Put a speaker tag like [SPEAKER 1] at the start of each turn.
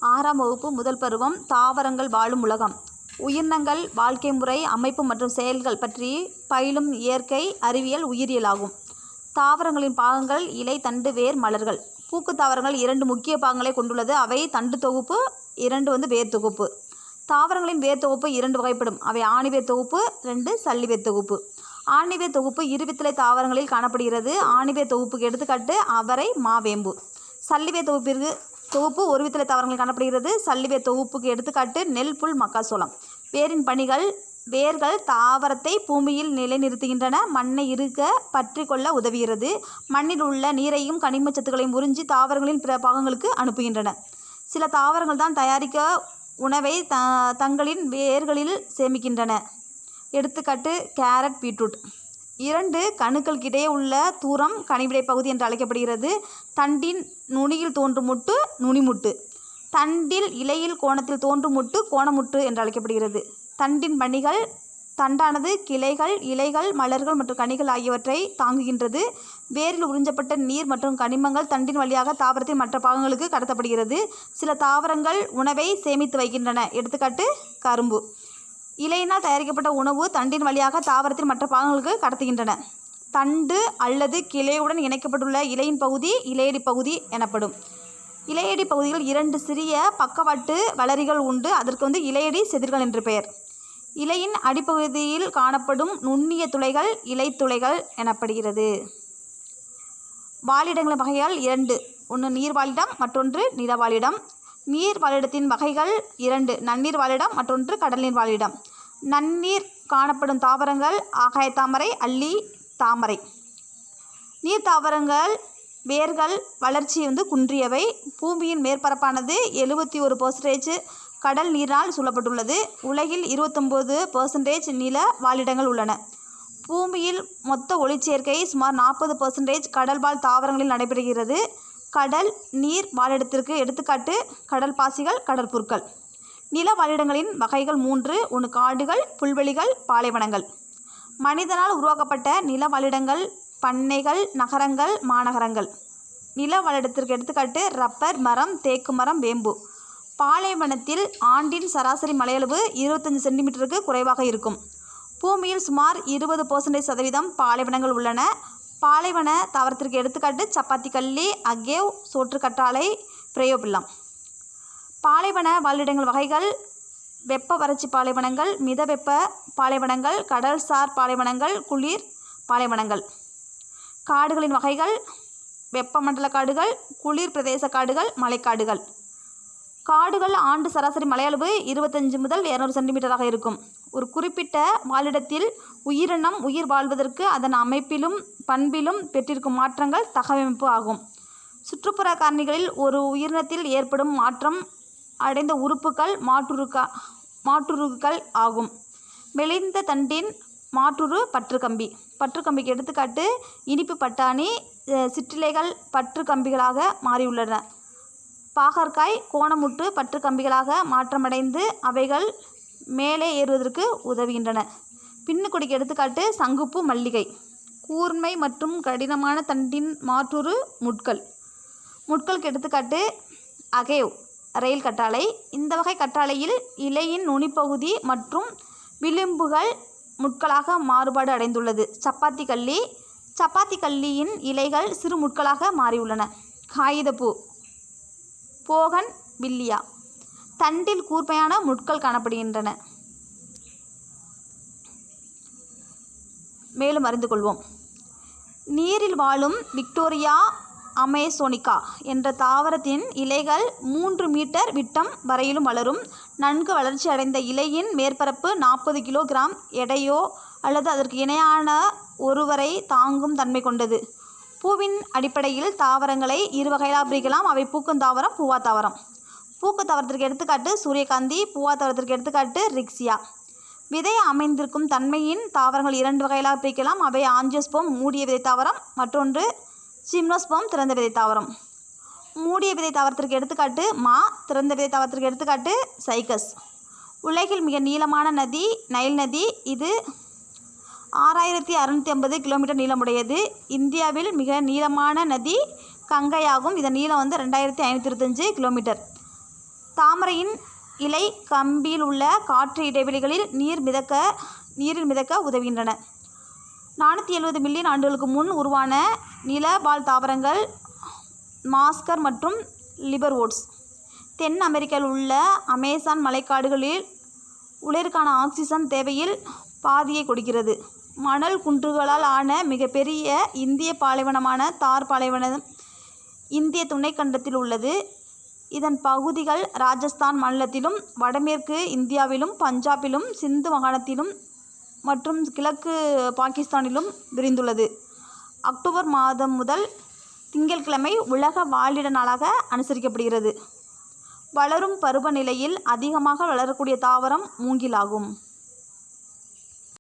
[SPEAKER 1] 6ஆம் வகுப்பு முதல் பருவம் தாவரங்கள் வாழும் உலகம். உயிரினங்கள், வாழ்க்கை முறை, அமைப்பு மற்றும் செயல்கள் பற்றி பயிலும் இயற்கை அறிவியல் உயிரியல் ஆகும். தாவரங்களின் பாகங்கள் இலை, தண்டு, வேர், மலர்கள். பூக்கு தாவரங்கள் 2 முக்கிய பாகங்களை கொண்டுள்ளது. அவை தண்டு தொகுப்பு, 2 வேர் தொகுப்பு. தாவரங்களின் வேர் தொகுப்பு 2 வகைப்படும். அவை ஆணிவேர் தொகுப்பு, 2 சல்லிவேர் தொகுப்பு. ஆணிவேர் தொகுப்பு இருவித்திலை தாவரங்களில் காணப்படுகிறது. ஆணிவேர் தொகுப்புக்கு எடுத்துக்காட்டு அவரை, மா, வேம்பு. சல்லிவேர் தொகுப்பு ஒருவித்திலை தாவரங்களில் காணப்படுகிறது. சல்லிவேர் தொகுப்புக்கு எடுத்துக்காட்டு நெல், புல், மக்காச்சோளம். வேரின் பணிகள்: வேர்கள் தாவரத்தை பூமியில் நிலைநிறுத்துகின்றன. மண்ணை இறுக பற்றி கொள்ள உதவுகிறது. மண்ணில் உள்ள நீரையும் கனிம சத்துக்களையும் உறிஞ்சி தாவரங்களின் பிற பாகங்களுக்கு அனுப்புகின்றன. சில தாவரங்கள் தான் தயாரிக்க உணவை தங்களின் வேர்களில் சேமிக்கின்றன. எடுத்துக்காட்டு கேரட், பீட்ரூட். 2 கணுக்களுக்கிடையே உள்ள தூரம் கனிவிடை பகுதி என்று அழைக்கப்படுகிறது. தண்டின் நுனியில் தோன்றும் முட்டு நுனிமுட்டு. தண்டில் இலையில் கோணத்தில் தோன்றும் முட்டு கோணமுட்டு என்று அழைக்கப்படுகிறது. தண்டின் பணிகள்: தண்டானது கிளைகள், இலைகள், மலர்கள் மற்றும் கனிகள் ஆகியவற்றை தாங்குகின்றது. வேரில் உறிஞ்சப்பட்ட நீர் மற்றும் கனிமங்கள் தண்டின் வழியாக தாவரத்தின் மற்ற பாகங்களுக்கு கடத்தப்படுகிறது. சில தாவரங்கள் உணவை சேமித்து வைக்கின்றன. எடுத்துக்காட்டு கரும்பு. இலையினால் தயாரிக்கப்பட்ட உணவு தண்டின் வழியாக தாவரத்தின் மற்ற பாகங்களுக்கு கடத்துகின்றன. தண்டு அல்லது கிளையுடன் இணைக்கப்பட்டுள்ள இலையின் பகுதி இலையடி பகுதி எனப்படும். இலையடி பகுதியில் 2 சிறிய பக்கவாட்டு வளரிகள் உண்டு. அதற்கு இலையடி செதிர்கள் என்று பெயர். இலையின் அடிப்பகுதியில் காணப்படும் நுண்ணிய துளைகள் இலைத்துளைகள் எனப்படுகிறது. வாழிடங்களின் வகைகள் 2. ஒன்று நீர்வாழிடம், மற்றொன்று நிலவாழிடம். நீர் வாழிடத்தின் வகைகள் 2: நன்னீர் வாழிடம், மற்றொன்று கடல்நீர் வாழிடம். நன்னீர் காணப்படும் தாவரங்கள் ஆகாயத்தாமரை, அல்லி, தாமரை. நீர் தாவரங்கள் வேர்கள் வளர்ச்சி குன்றியவை. பூமியின் மேற்பரப்பானது 71% கடல் நீரால் சூழப்பட்டுள்ளது. உலகில் 29% நில வாழிடங்கள் உள்ளன. பூமியில் மொத்த ஒளிச்சேர்க்கை சுமார் 40% கடல்வாழ் தாவரங்களில் நடைபெறுகிறது. கடல் நீர் வாழிடத்திற்கு எடுத்துக்காட்டு கடல் பாசிகள், கடற்புற்கள். நில வாழிடங்களின் வகைகள் 3: 1 காடுகள், புல்வெளிகள், பாலைவனங்கள். மனிதனால் உருவாக்கப்பட்ட நில வாழிடங்கள்: பண்ணைகள், நகரங்கள், மாநகரங்கள். நில வாழிடத்திற்கு எடுத்துக்காட்டு ரப்பர் மரம், தேக்கு மரம், வேம்பு. பாலைவனத்தில் ஆண்டின் சராசரி மழையளவு 25 சென்டிமீட்டருக்கு குறைவாக இருக்கும். பூமியில் சுமார் 20% பாலைவனங்கள் உள்ளன. பாலைவன தாவரத்திற்கு எடுத்துக்காட்டு சப்பாத்தி கள்ளி, அகேவ், சோற்று கற்றாழை, பிரயோபில்லம். பாலைவன வாழிடங்கள் வகைகள்: வெப்ப வறட்சி பாலைவனங்கள், மிதவெப்ப பாலைவனங்கள், கடல்சார் பாலைவனங்கள், குளிர் பாலைவனங்கள். காடுகளின் வகைகள்: வெப்பமண்டல காடுகள், குளிர் பிரதேச காடுகள், மலைக்காடுகள். காடுகள் ஆண்டு சராசரி மழையளவு 25 முதல் 200 சென்டிமீட்டராக இருக்கும். ஒரு குறிப்பிட்ட வாழிடத்தில் உயிரினம் உயிர் வாழ்வதற்கு அதன் அமைப்பிலும் பண்பிலும் பெற்றிருக்கும் மாற்றங்கள் தகவமைப்பு ஆகும். சுற்றுப்புற காரணிகளில் ஒரு உயிரினத்தில் ஏற்படும் மாற்றம் அடைந்த உறுப்புகள் மாற்றுருக்கள் ஆகும். மெலிந்த தண்டின் மாற்றுரு பற்றுக்கம்பி. பற்றுக்கம்பிக்கு எடுத்துக்காட்டு இனிப்பு பட்டாணி. சிற்றிலைகள் பற்றுக்கம்பிகளாக மாறியுள்ளன. பாகற்காய் கோணமுட்டு பற்றுக்கம்பிகளாக மாற்றமடைந்து அவைகள் மேலே ஏறுவதற்கு உதவுகின்றன. பின்னுக்கொடிக்கு எடுத்துக்காட்டு சங்குப்பூ, மல்லிகை. கூர்மை மற்றும் கடினமான தண்டின் மாற்றுரு முட்கள். முட்களுக்கு எடுத்துக்காட்டு அகேவ், ரயில் கற்றாழை. இந்த வகை கற்றாழையில் இலையின் நுனிப்பகுதி மற்றும் விளிம்புகள் முட்களாக மாறுபாடு அடைந்துள்ளது. சப்பாத்தி கள்ளி. சப்பாத்தி கள்ளியின் இலைகள் சிறு முட்களாக மாறியுள்ளன. காகிதப்பூ, போகன் வில்லியா. தண்டில் கூர்மையான முட்கள் காணப்படுகின்றன. மேலும் அறிந்து கொள்வோம். நீரில் வாழும் விக்டோரியா அமேசோனிகா என்ற தாவரத்தின் இலைகள் 3 மீட்டர் விட்டம் வரையிலும் வளரும். நன்கு வளர்ச்சி அடைந்த இலையின் மேற்பரப்பு 40 கிலோகிராம் எடையோ அல்லது அதற்கு இணையான ஒருவரை தாங்கும் தன்மை கொண்டது. பூவின் அடிப்படையில் தாவரங்களை 2 வகைகளாக பிரிக்கலாம். அவை பூக்கும் தாவரம், பூவா தாவரம். பூக்கு தாவரத்திற்கு எடுத்துக்காட்டு சூரியகாந்தி. பூவா தாவரத்திற்கு எடுத்துக்காட்டு ரிக்ஸியா. விதை அமைந்திருக்கும் தன்மையின் தாவரங்கள் 2 வகைகளாக பிரிக்கலாம். அவை ஆஞ்சியோஸ்போம், மூடிய விதை தாவரம், மற்றொன்று ஜிம்னோஸ்போம், திறந்த விதை தாவரம். மூடிய விதை தாவரத்திற்கு எடுத்துக்காட்டு மா. திறந்த விதை தாவரத்திற்கு எடுத்துக்காட்டு சைக்கஸ். உலகில் மிக நீளமான நதி நைல் நதி. இது 6650 கிலோமீட்டர் நீளமுடையது. இந்தியாவில் மிக நீளமான நதி கங்கையாகும். இதன் நீளம் 2525 கிலோமீட்டர். தாமரையின் இலை கம்பியில் உள்ள காற்று இடைவெளிகளில் நீரில் மிதக்க உதவுகின்றன. 470 மில்லியன் ஆண்டுகளுக்கு முன் உருவான நிலவாழ் தாவரங்கள் மாஸ்கர் மற்றும் லிவர்வோர்ட்ஸ். தென் அமெரிக்காவில் உள்ள அமேசான் மழைக்காடுகளில் உலகிற்கான ஆக்சிஜன் தேவையில் பாதியை கொடுக்கிறது. மணல் குன்றுகளால் ஆன மிகப்பெரிய இந்திய பாலைவனமான தார் பாலைவனம் இந்திய துணைக்கண்டத்தில் உள்ளது. இதன் பகுதிகள் ராஜஸ்தான் மாநிலத்திலும் வடமேற்கு இந்தியாவிலும் பஞ்சாபிலும் சிந்து மாகாணத்திலும் மற்றும் கிழக்கு பாகிஸ்தானிலும் விரிந்துள்ளது. அக்டோபர் மாதம் முதல் திங்கட்கிழமை உலக வாழிட நாளாக அனுசரிக்கப்படுகிறது. வளரும் பருவநிலையில் அதிகமாக வளரக்கூடிய தாவரம் மூங்கிலாகும்.